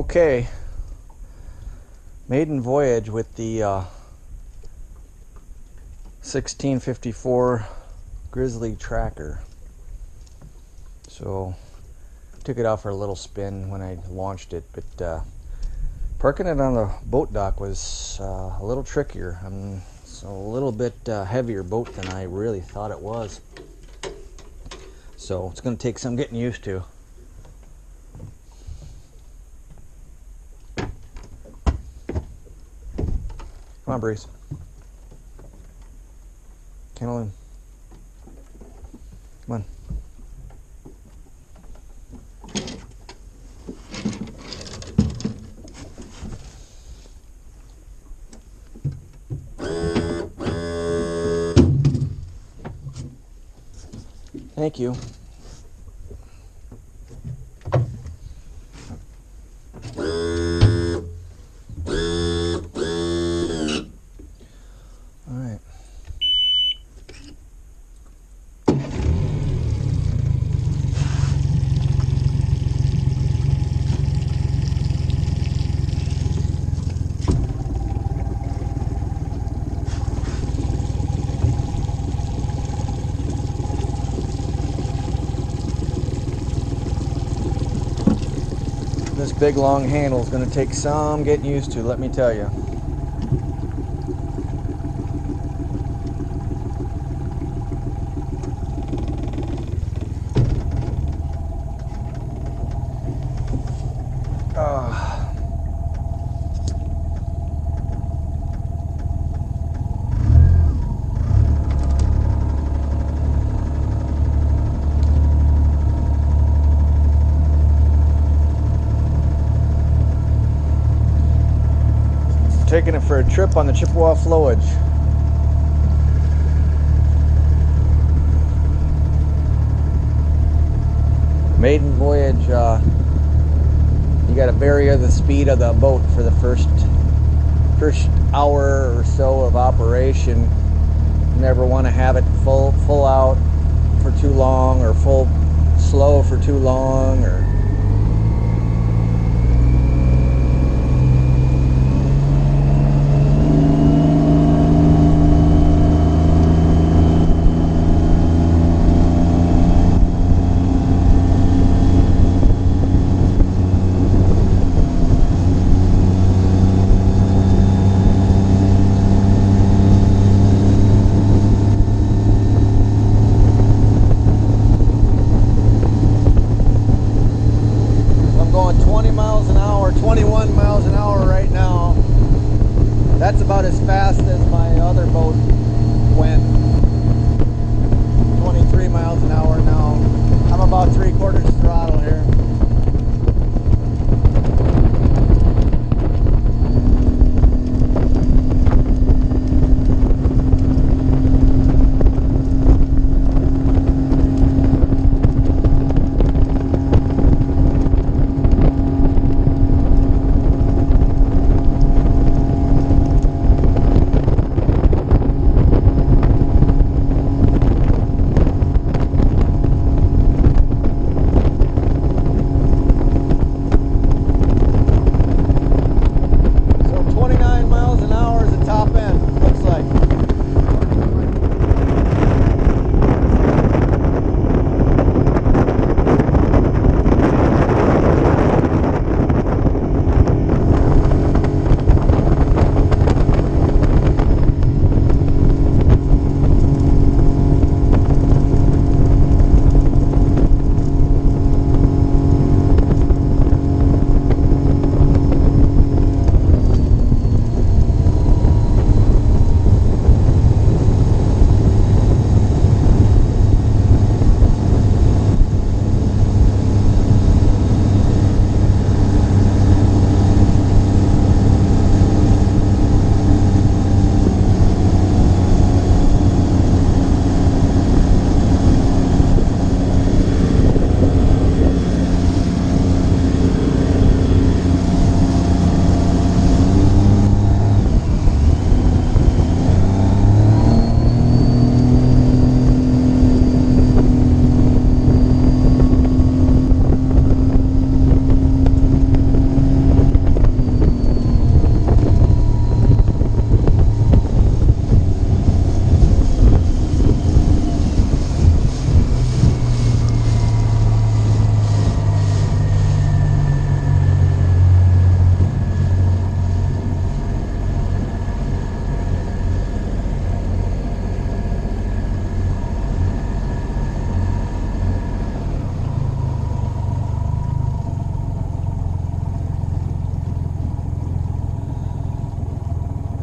Okay, Maiden Voyage with the 1654 Grizzly Tracker. So took it out for a little spin when I launched it, but parking it on the boat dock was a little trickier. It's a little bit heavier boat than I really thought it was. So it's going to take some getting used to. Come on, Breeze. Kennel in. Come on. Thank you. All right. This big long handle is going to take some getting used to, let me tell you. Taking it for a trip on the Chippewa Flowage. Maiden Voyage, you got to vary the speed of the boat for the first hour or so of operation. You never want to have it full out for too long, or full slow for too long, or that's about as fast as my other boat went. 23 miles an hour now. I'm about 3/4 throttle here.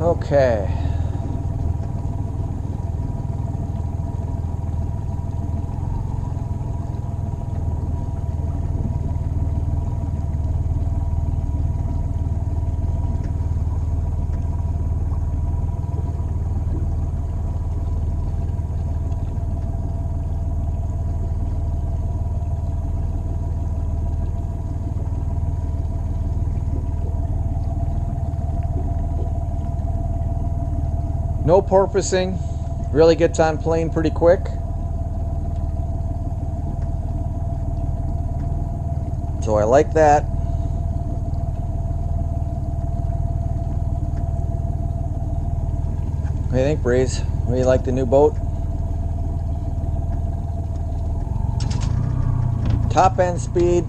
Okay. No porpoising, really gets on plane pretty quick. So I like that. What do you think, Breeze? What do you like the new boat? Top end speed,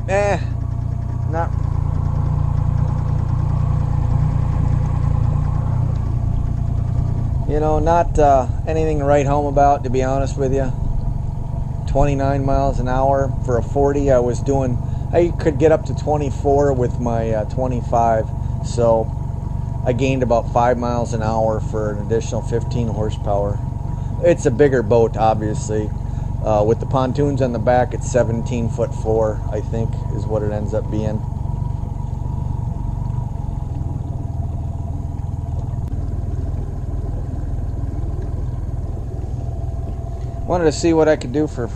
not. You know, not anything to write home about, to be honest with you. 29 miles an hour for a 40. I could get up to 24 with my 25. So I gained about 5 miles an hour for an additional 15 horsepower. It's a bigger boat, obviously. With the pontoons on the back, it's 17'4", I think, is what it ends up being. Wanted to see what I could do for.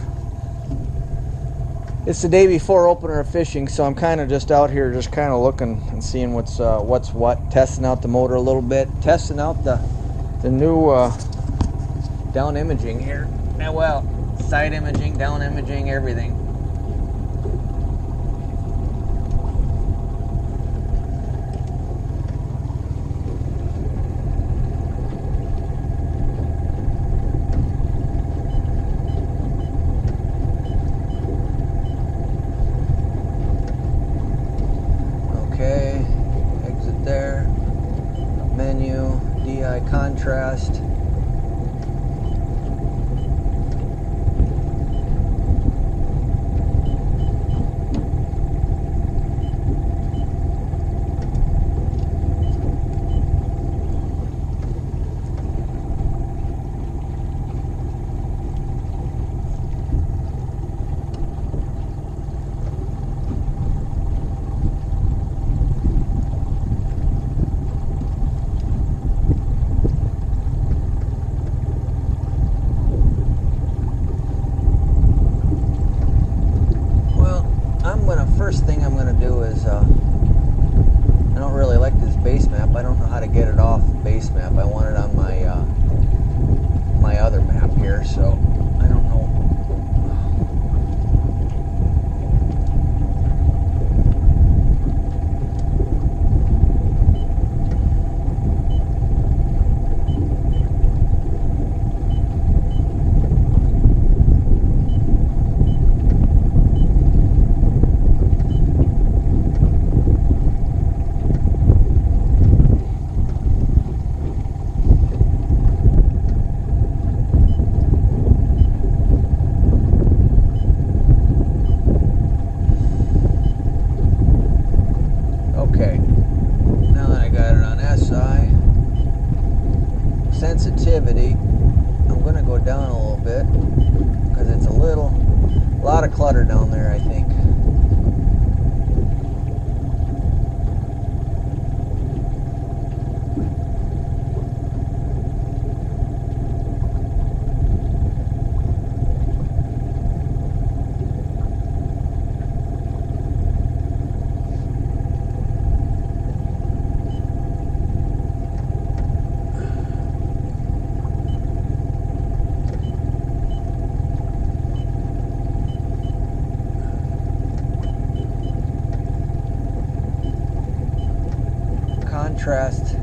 It's the day before opener of fishing, so I'm kind of just out here, just kind of looking and seeing what's what, testing out the motor a little bit, testing out the new down imaging here. Well, side imaging, down imaging, everything. Okay, exit there, menu, DI contrast. First thing I'm going to do is, I don't really like this base map. I don't know how to get it off base map. I want it on my other map here, so I don't know. Sensitivity, I'm going to go down a little bit because it's a lot of clutter down there, I think. Contrast.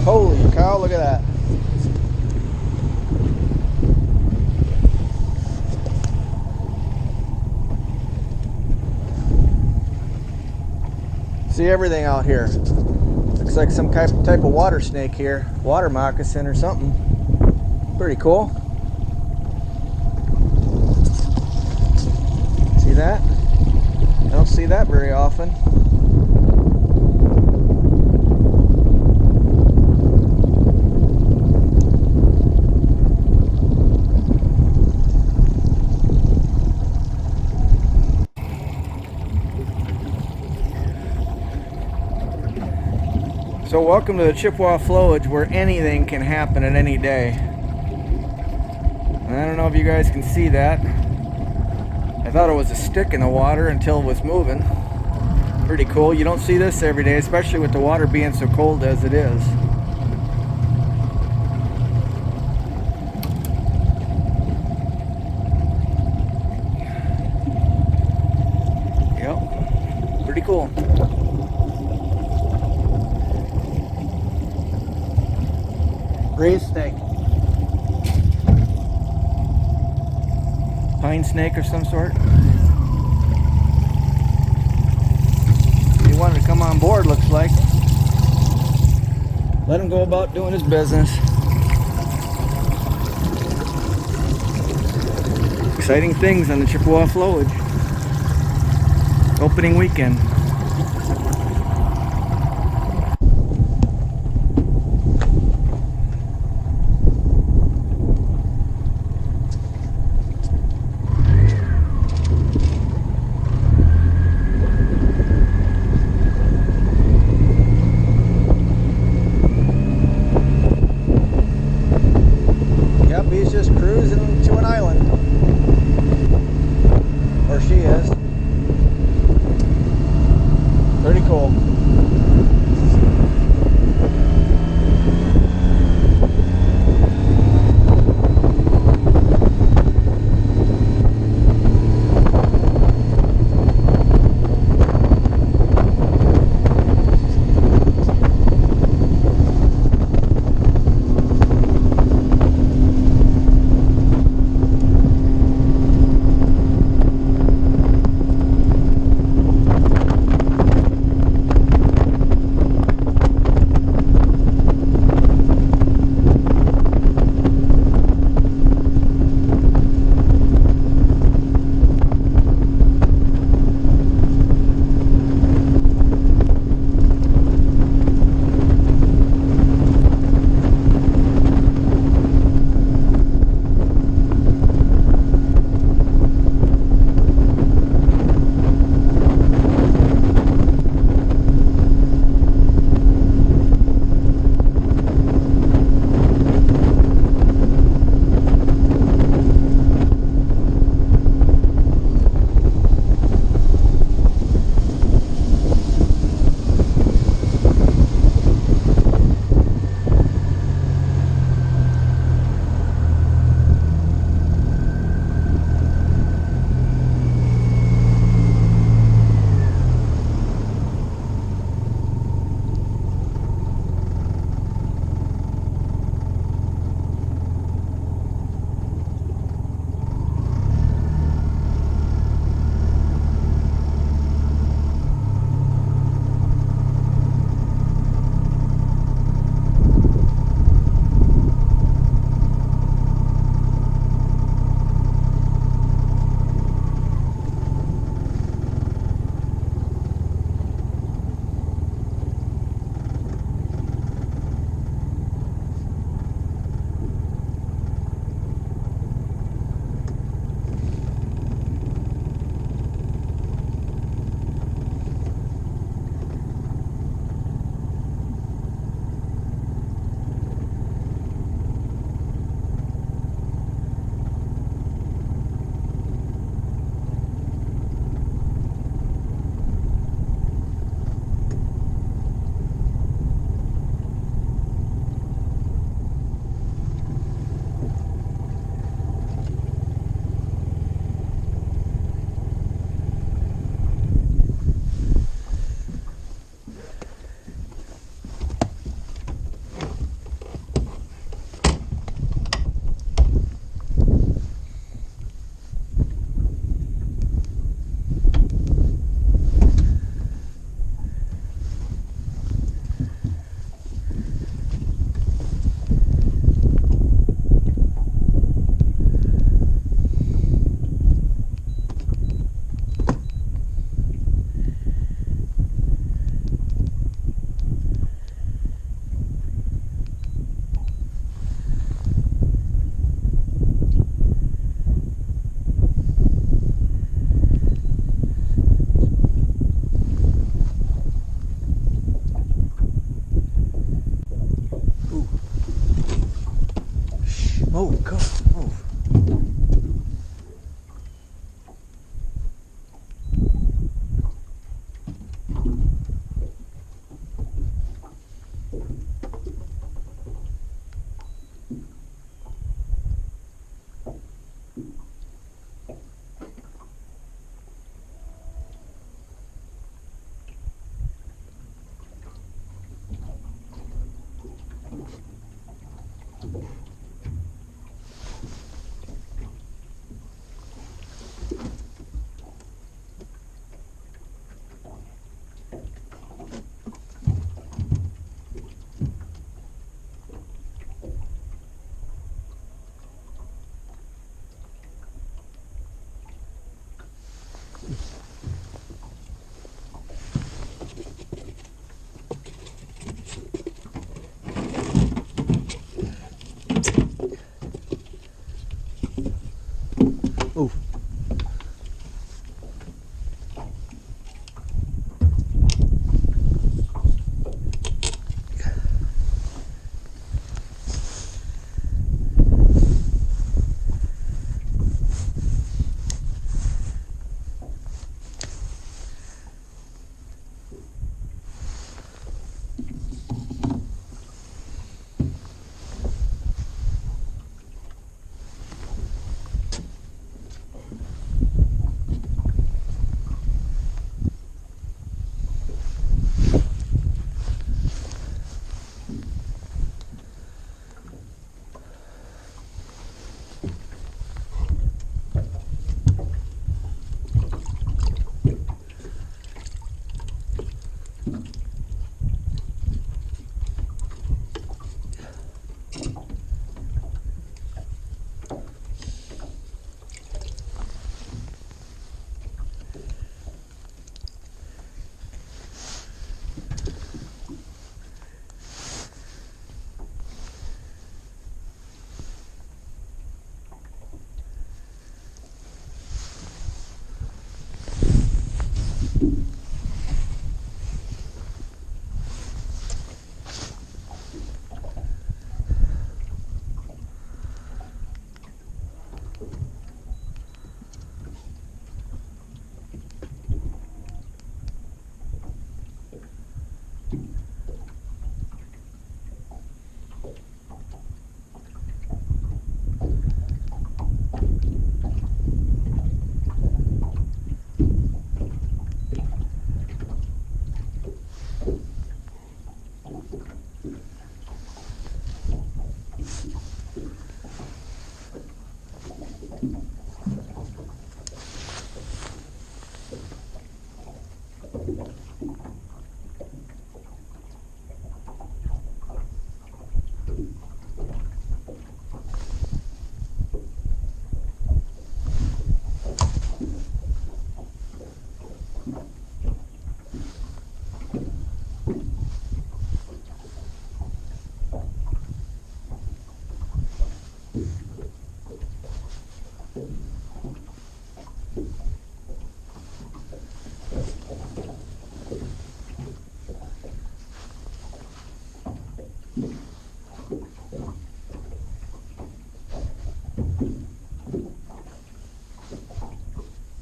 Holy cow, look at that. See everything out here. Looks like some type of water snake here. Water moccasin or something. Pretty cool. See that? I don't see that very often. So welcome to the Chippewa Flowage, where anything can happen at any day. And I don't know if you guys can see that. I thought it was a stick in the water until it was moving. Pretty cool. You don't see this every day, especially with the water being so cold as it is. Yep, pretty cool. Raised snake. Pine snake or some sort. He wanted to come on board, looks like. Let him go about doing his business. Exciting things on the Chippewa Flowage. Opening weekend. He's just cruising to an island. Or she is.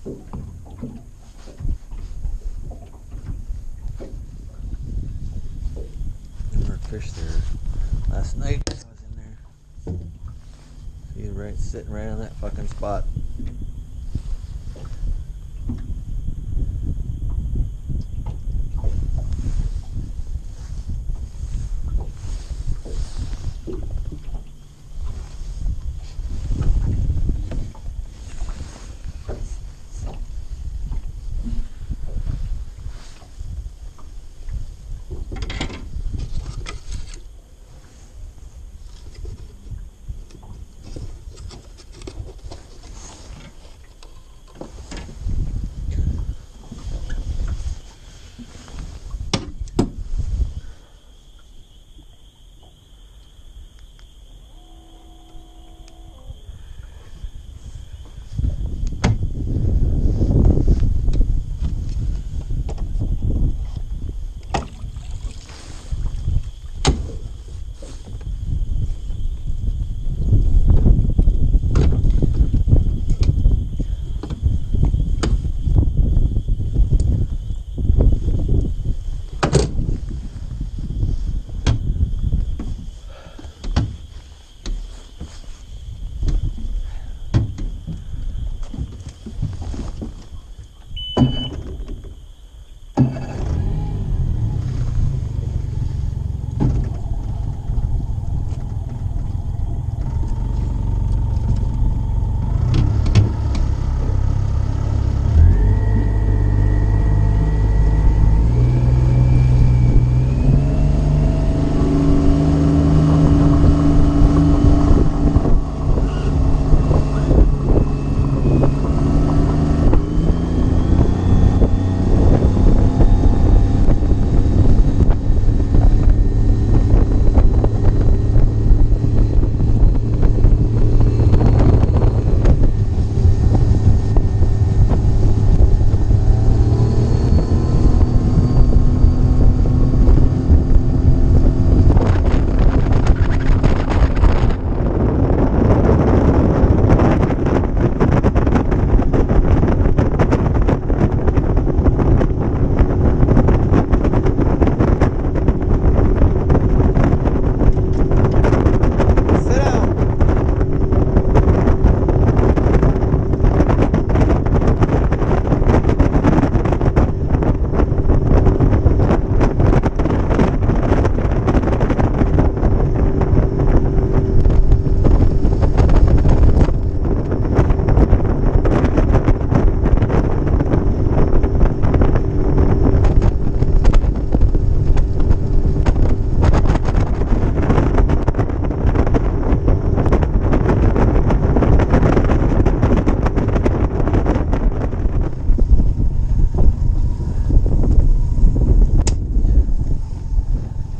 There were fish there last night. I was in there. See, right, sitting right on that fucking spot.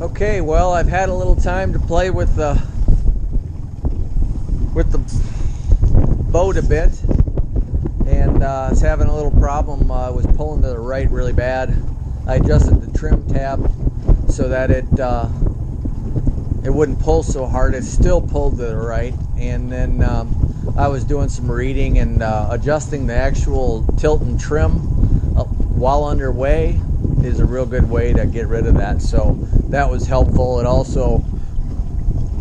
Okay, well, I've had a little time to play with the boat a bit, and I was having a little problem. I was pulling to the right really bad. I adjusted the trim tab so that it wouldn't pull so hard. It still pulled to the right, and then I was doing some reading and adjusting the actual tilt and trim while underway is a real good way to get rid of that. So that was helpful. It also,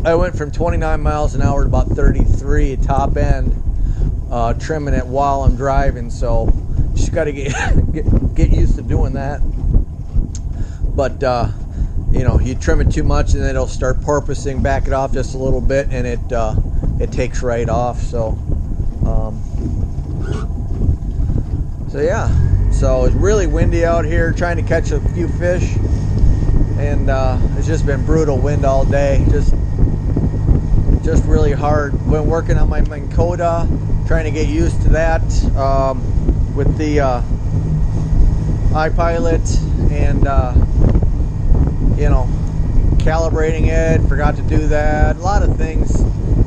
I went from 29 miles an hour to about 33 at top end, trimming it while I'm driving. So just got to get used to doing that. But you know, you trim it too much and then it'll start porpoising. Back it off just a little bit and it takes right off. So so yeah. So it's really windy out here, trying to catch a few fish, and it's just been brutal wind all day. Just really hard. Been working on my minnkota, trying to get used to that with the iPilot, and you know, calibrating it. Forgot to do that. A lot of things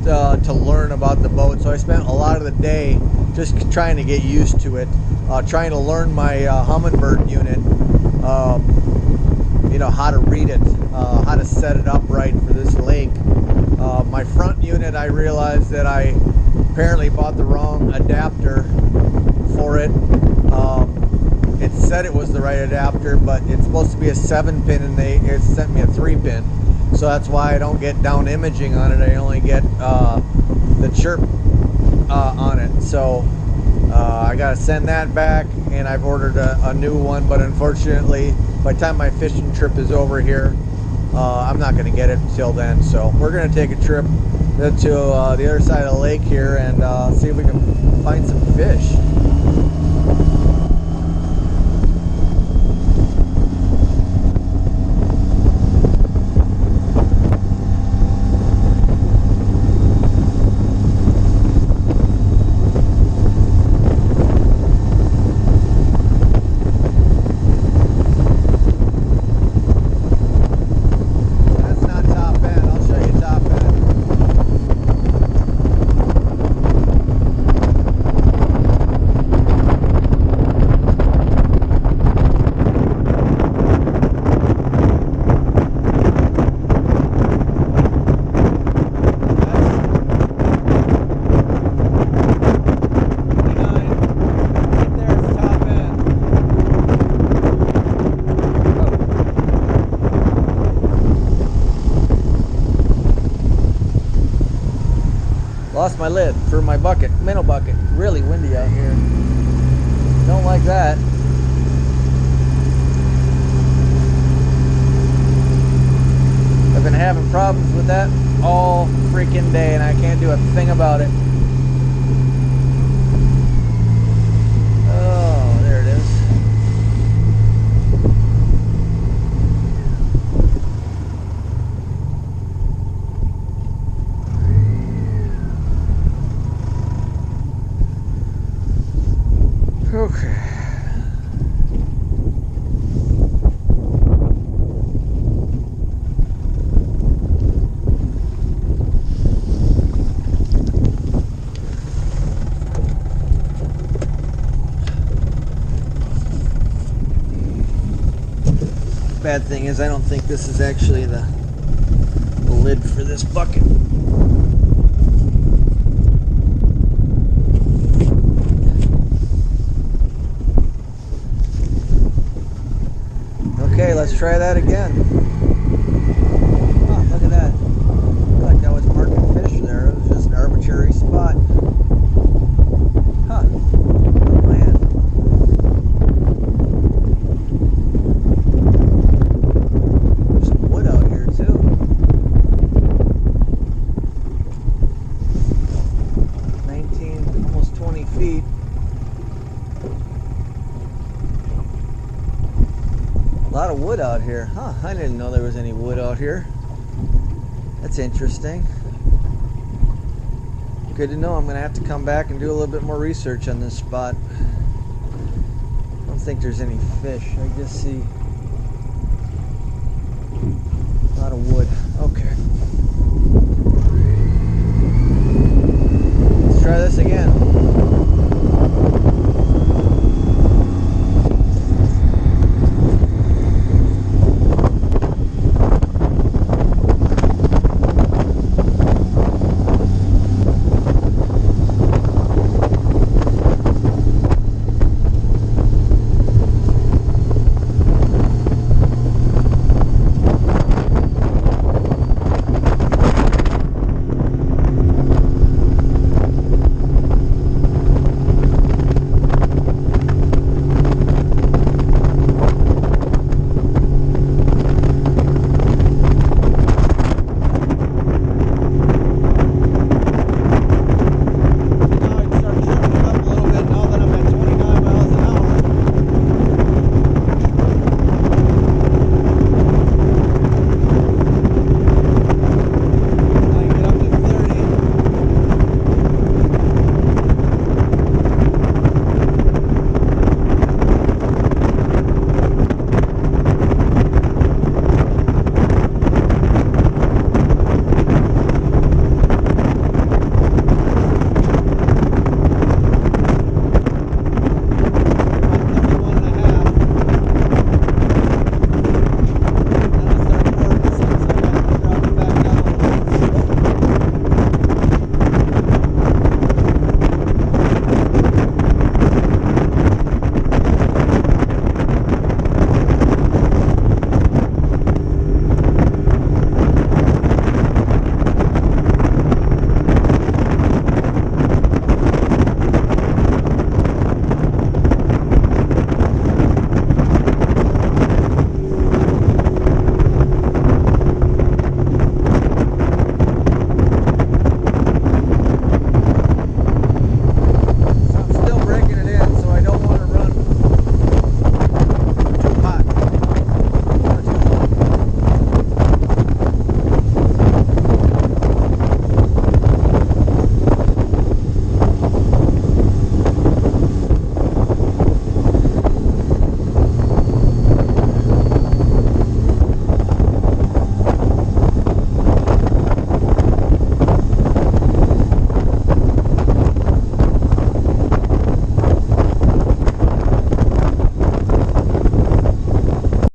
to learn about the boat. So I spent a lot of the day just trying to get used to it. Trying to learn my Humminbird unit, you know, how to read it, how to set it up right for this lake. My front unit, I realized that I apparently bought the wrong adapter for it, said it was the right adapter, but it's supposed to be a 7-pin and it sent me a 3-pin. So that's why I don't get down imaging on it. I only get the chirp on it. So I gotta send that back, and I've ordered a new one, but unfortunately by the time my fishing trip is over here, I'm not gonna get it until then. So we're gonna take a trip to the other side of the lake here and see if we can find some fish. Lost my lid for my bucket, minnow bucket. Really windy out here. Don't like that. I've been having problems with that all freaking day and I can't do a thing about it. Oh, there it is. Okay. Bad thing is I don't think this is actually the lid for this bucket. Okay, let's try that again. Oh, look at that. Looked like I was marking fish there. It was just an arbitrary spot. Huh. Oh, man. There's some wood out here, too. 19, almost 20 feet. A lot of wood out here. Huh, I didn't know there was any wood out here. That's interesting. Good to know. I'm going to have to come back and do a little bit more research on this spot. I don't think there's any fish. I just see a lot of wood. Okay. Let's try this again.